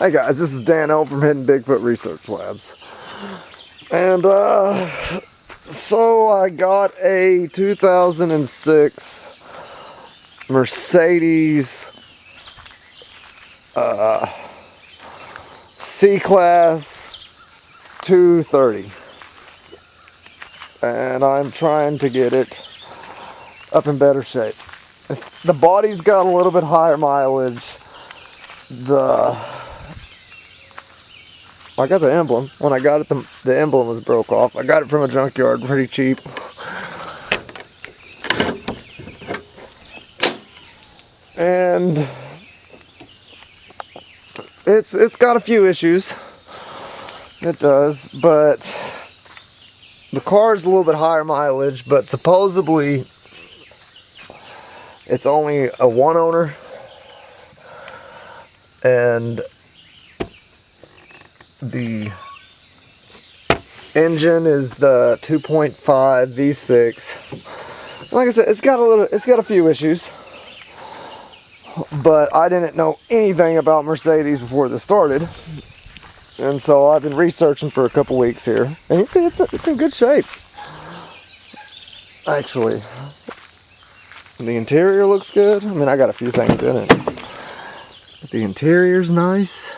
Hey guys, this is Dan L from Hidden Bigfoot Research Labs. And so I got a 2006 Mercedes C-Class 230. And I'm trying to get it up in better shape. The body's got a little bit higher mileage. I got the emblem. When I got it, the emblem was broke off. I got it from a junkyard pretty cheap. And it's got a few issues. It does, but the car is a little bit higher mileage, but supposedly it's only a one owner, and the engine is the 2.5 V6. Like I said, it's got a few issues, but I didn't know anything about Mercedes before this started, and so I've been researching for a couple weeks here, and you see it's in good shape. Actually, the interior looks good. I mean, I got a few things in it, but the interior's nice.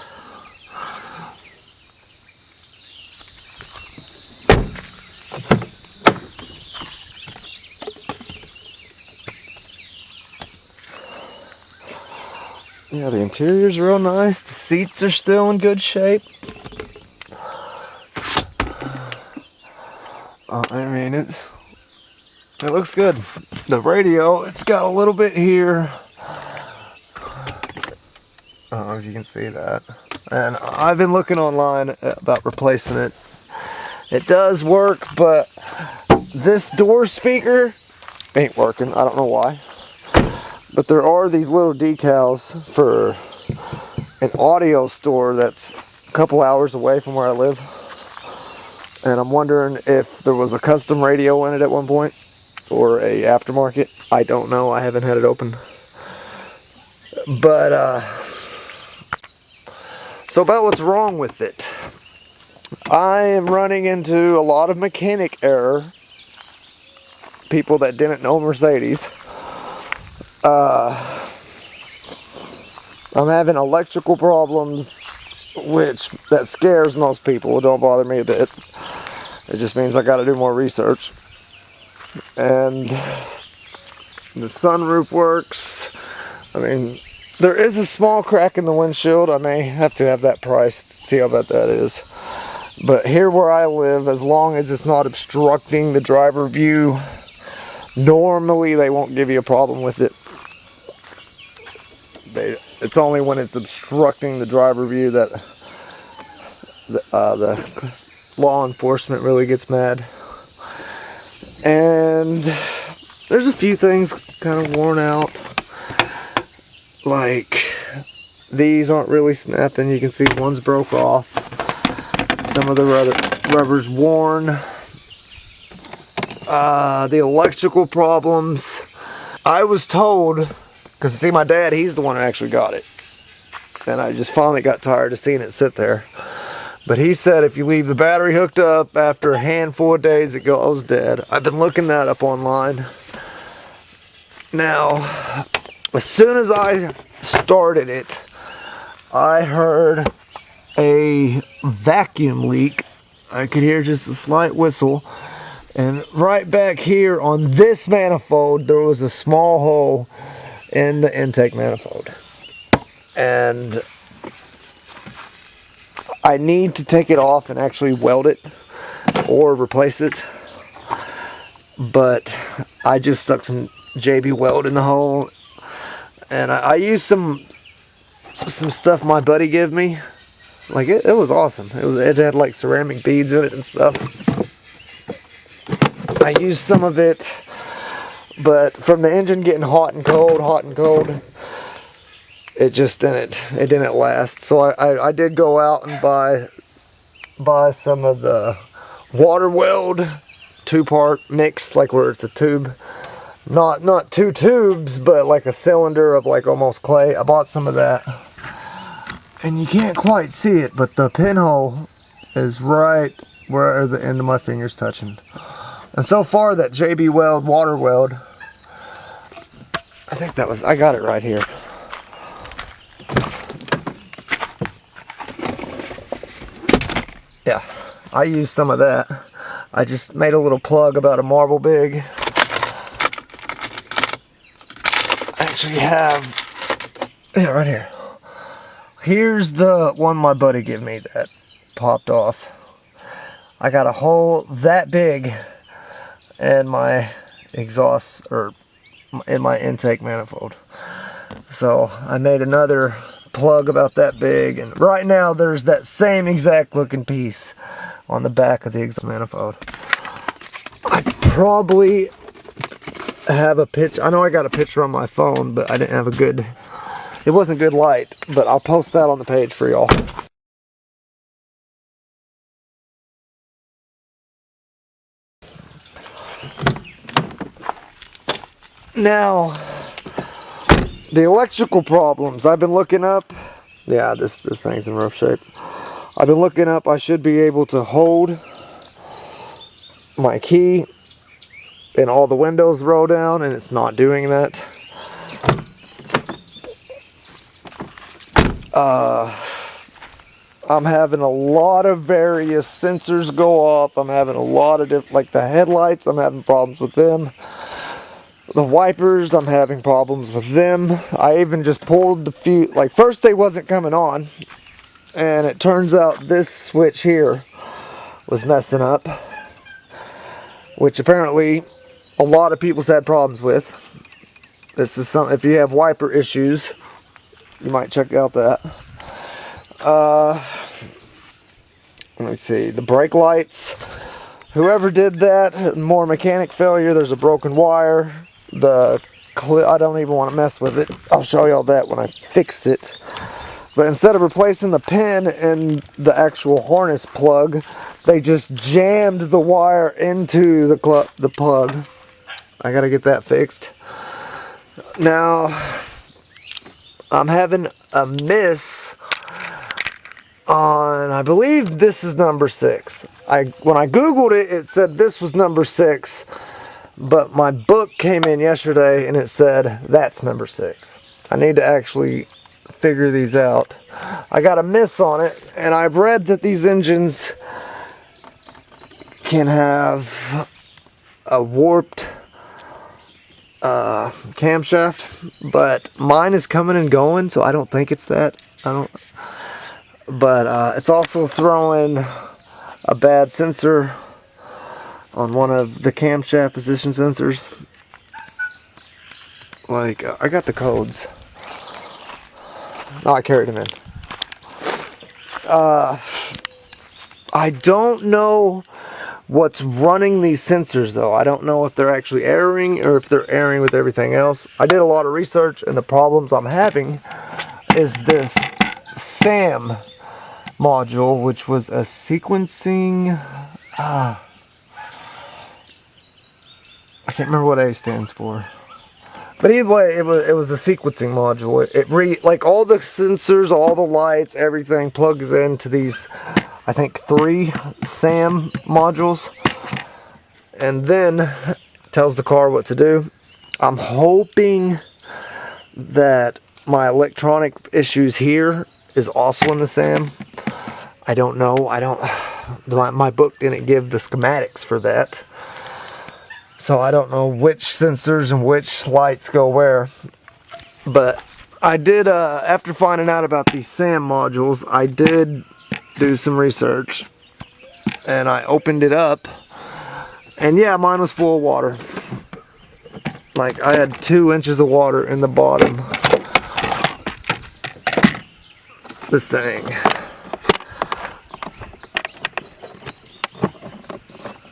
Yeah, the interior's real nice. The seats are still in good shape. I mean, it looks good. The radio, it's got a little bit here. I don't know if you can see that. And I've been looking online about replacing it. It does work, but this door speaker ain't working. I don't know why. But there are these little decals for an audio store that's a couple hours away from where I live. And I'm wondering if there was a custom radio in it at one point, or a aftermarket. I don't know. I haven't had it open. But, so about what's wrong with it. I am running into a lot of mechanic error. People that didn't know Mercedes. I'm having electrical problems, which that scares most people. It don't bother me a bit. It just means I got to do more research. And the sunroof works. I mean, there is a small crack in the windshield. I may have to have that priced to see how bad that is. But here where I live, as long as it's not obstructing the driver view, normally they won't give you a problem with it. It's only when it's obstructing the driver view that the law enforcement really gets mad. And there's a few things kind of worn out. Like, these aren't really snapping. You can see one's broke off. Some of the rubber's worn. The electrical problems. I was told, because see, my dad, he's the one who actually got it. And I just finally got tired of seeing it sit there. But he said if you leave the battery hooked up after a handful of days, it goes dead. I've been looking that up online. Now, as soon as I started it, I heard a vacuum leak. I could hear just a slight whistle. And right back here on this manifold, there was a small hole in the intake manifold. And I need to take it off and actually weld it or replace it. But I just stuck some JB weld in the hole. And I used some stuff my buddy gave me. Like, it was awesome. It had like ceramic beads in it and stuff. I used some of it, but from the engine getting hot and cold, it just didn't last. So I did go out and buy some of the water weld 2-part mix, like where it's a tube, not 2 tubes, but like a cylinder of like almost clay. I bought some of that, And you can't quite see it, but the pinhole is right where the end of my finger's touching. And so far that JB Weld water weld, I think that was, I got it right here. Yeah, I used some of that. I just made a little plug about a marble big. I actually have, yeah, right here. Here's the one my buddy gave me that popped off. I got a hole that big in my exhaust, or in my intake manifold. So I made another plug about that big, and right now there's that same exact looking piece on the back of the exhaust manifold. I probably have a picture. I know I got a picture on my phone, but I didn't have a good, it wasn't good light, but I'll post that on the page for y'all. Now, the electrical problems I've been looking up. Yeah, this thing's in rough shape. I've been looking up. I should be able to hold my key and all the windows roll down, and it's not doing that. I'm having a lot of various sensors go off. I'm having a lot of different, like the headlights, I'm having problems with them. The wipers, I'm having problems with them. I even just pulled the fuse. Like, first they wasn't coming on, and it turns out this switch here was messing up, which apparently a lot of people's had problems with. This is something, if you have wiper issues, you might check out that. Let me see, the brake lights, whoever did that, more mechanic failure. There's a broken wire. I don't even want to mess with it. I'll show y'all that when I fix it. But instead of replacing the pin and the actual harness plug, they just jammed the wire into the plug. I gotta get that fixed. Now, I'm having a miss on, I believe this is number 6. When I Googled it, it said this was number 6. But my book came in yesterday and it said that's number 6. I need to actually figure these out. I got a miss on it, and I've read that these engines can have a warped camshaft, but mine is coming and going, so I don't think it's that. But it's also throwing a bad sensor on one of the camshaft position sensors. Like, I got the codes. No, I carried them in. I don't know what's running these sensors though. I don't know if they're actually airing or if they're airing with everything else. I did a lot of research, and the problems I'm having is this SAM module, which was a sequencing, I can't remember what A stands for. But either way, it was a sequencing module. Like all the sensors, all the lights, everything plugs into these, I think 3 SAM modules, and then tells the car what to do. I'm hoping that my electronic issues here is also in the SAM. I don't know. My book didn't give the schematics for that. So I don't know which sensors and which lights go where. But I did, after finding out about these SAM modules, I did do some research. And I opened it up. And yeah, mine was full of water. Like, I had 2 inches of water in the bottom. This thing.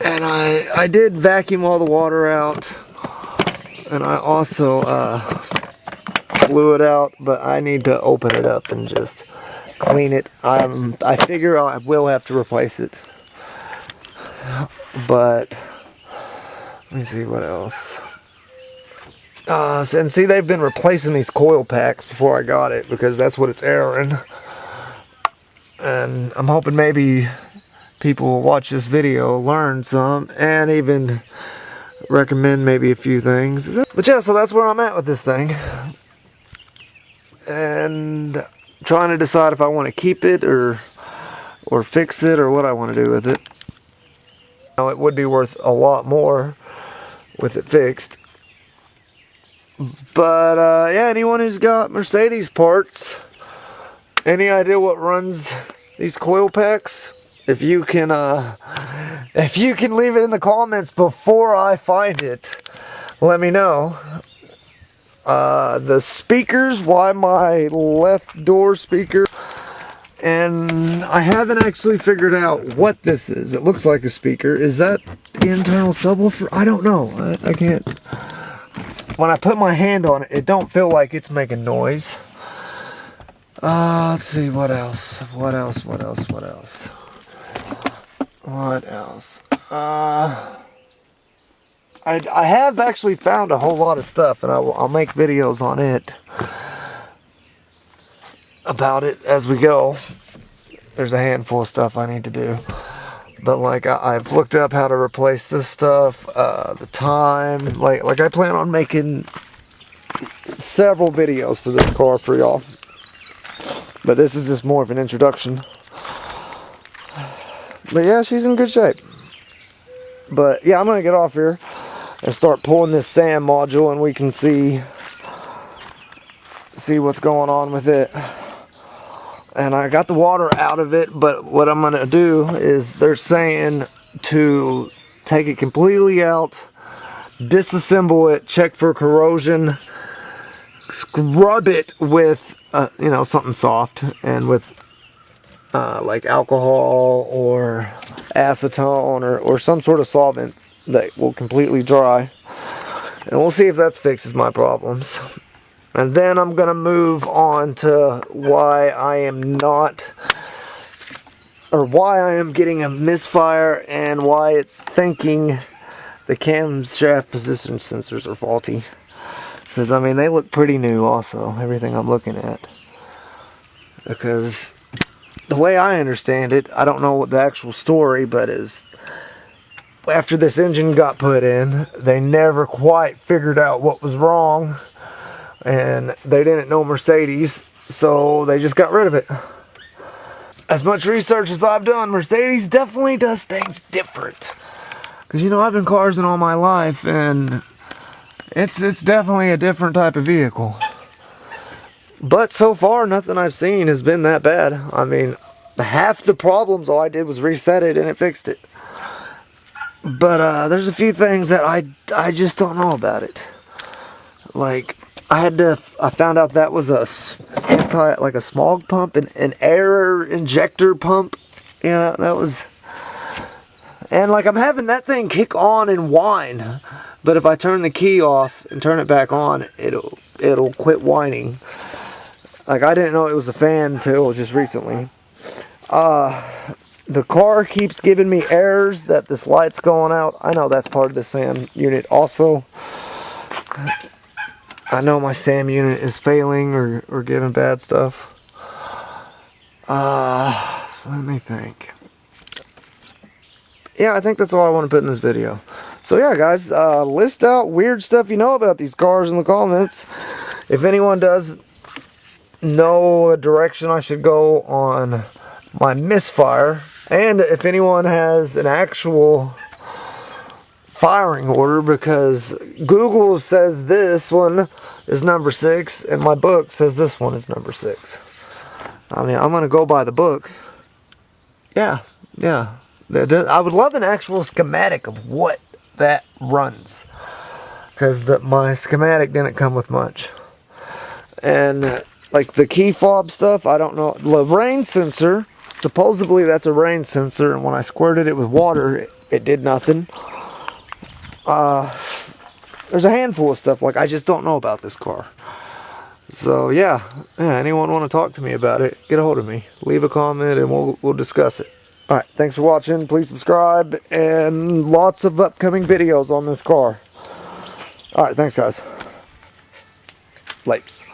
And I did vacuum all the water out, and I also blew it out, but I need to open it up and just clean it. I figure I will have to replace it, but let me see what else. And see, they've been replacing these coil packs before I got it, because that's what it's airing. And I'm hoping maybe people will watch this video, learn some, and even recommend maybe a few things. But yeah, so that's where I'm at with this thing. And trying to decide if I want to keep it or fix it or what I want to do with it. Now, it would be worth a lot more with it fixed. But yeah, anyone who's got Mercedes parts, any idea what runs these coil packs? If you can leave it in the comments before I find it, let me know. The speakers, why my left door speaker, and I haven't actually figured out what this is. It looks like a speaker. Is that the internal subwoofer? I don't know. I can't. When I put my hand on it, it don't feel like it's making noise. Let's see, what else? What else? I have actually found a whole lot of stuff, and I'll make videos on it, about it as we go. There's a handful of stuff I need to do. But like I've looked up how to replace this stuff, the time, like I plan on making several videos to this car for y'all. But this is just more of an introduction. But yeah, she's in good shape. But yeah, I'm gonna get off here and start pulling this SAM module, and we can see what's going on with it. And I got the water out of it, but what I'm gonna do is, they're saying to take it completely out, disassemble it, check for corrosion, scrub it with you know, something soft, and with like alcohol or acetone or some sort of solvent that will completely dry, and we'll see if that fixes my problems. And then I'm gonna move on to why I am getting a misfire, and why it's thinking the camshaft position sensors are faulty. Because I mean, they look pretty new also, everything I'm looking at. Because the way I understand it, I don't know what the actual story, but is after this engine got put in, they never quite figured out what was wrong. And they didn't know Mercedes, so they just got rid of it. As much research as I've done, Mercedes definitely does things different. Because, you know, I've been carsing all my life, and it's definitely a different type of vehicle. But so far, nothing I've seen has been that bad. I mean, half the problems, all I did was reset it and it fixed it. But there's a few things that I just don't know about it. Like, I found out that was like a smog pump, an air injector pump. Yeah, that was. And like, I'm having that thing kick on and whine, but if I turn the key off and turn it back on, it'll quit whining. Like, I didn't know it was a fan until just recently. The car keeps giving me errors that this light's going out. I know that's part of the SAM unit also. I know my SAM unit is failing or giving bad stuff. Let me think. Yeah, I think that's all I want to put in this video. So yeah, guys, list out weird stuff you know about these cars in the comments. If anyone does know a direction I should go on my misfire, and if anyone has an actual firing order, because Google says this one is number 6 and my book says this one is number 6. I mean, I'm gonna go by the book. Yeah. I would love an actual schematic of what that runs, because my schematic didn't come with much. And like the key fob stuff, I don't know. The rain sensor, supposedly that's a rain sensor, and when I squirted it with water, it did nothing. There's a handful of stuff like I just don't know about this car. So yeah, anyone want to talk to me about it, get a hold of me, leave a comment, and we'll discuss it. Alright, thanks for watching. Please subscribe, and lots of upcoming videos on this car. Alright, thanks guys. Lates.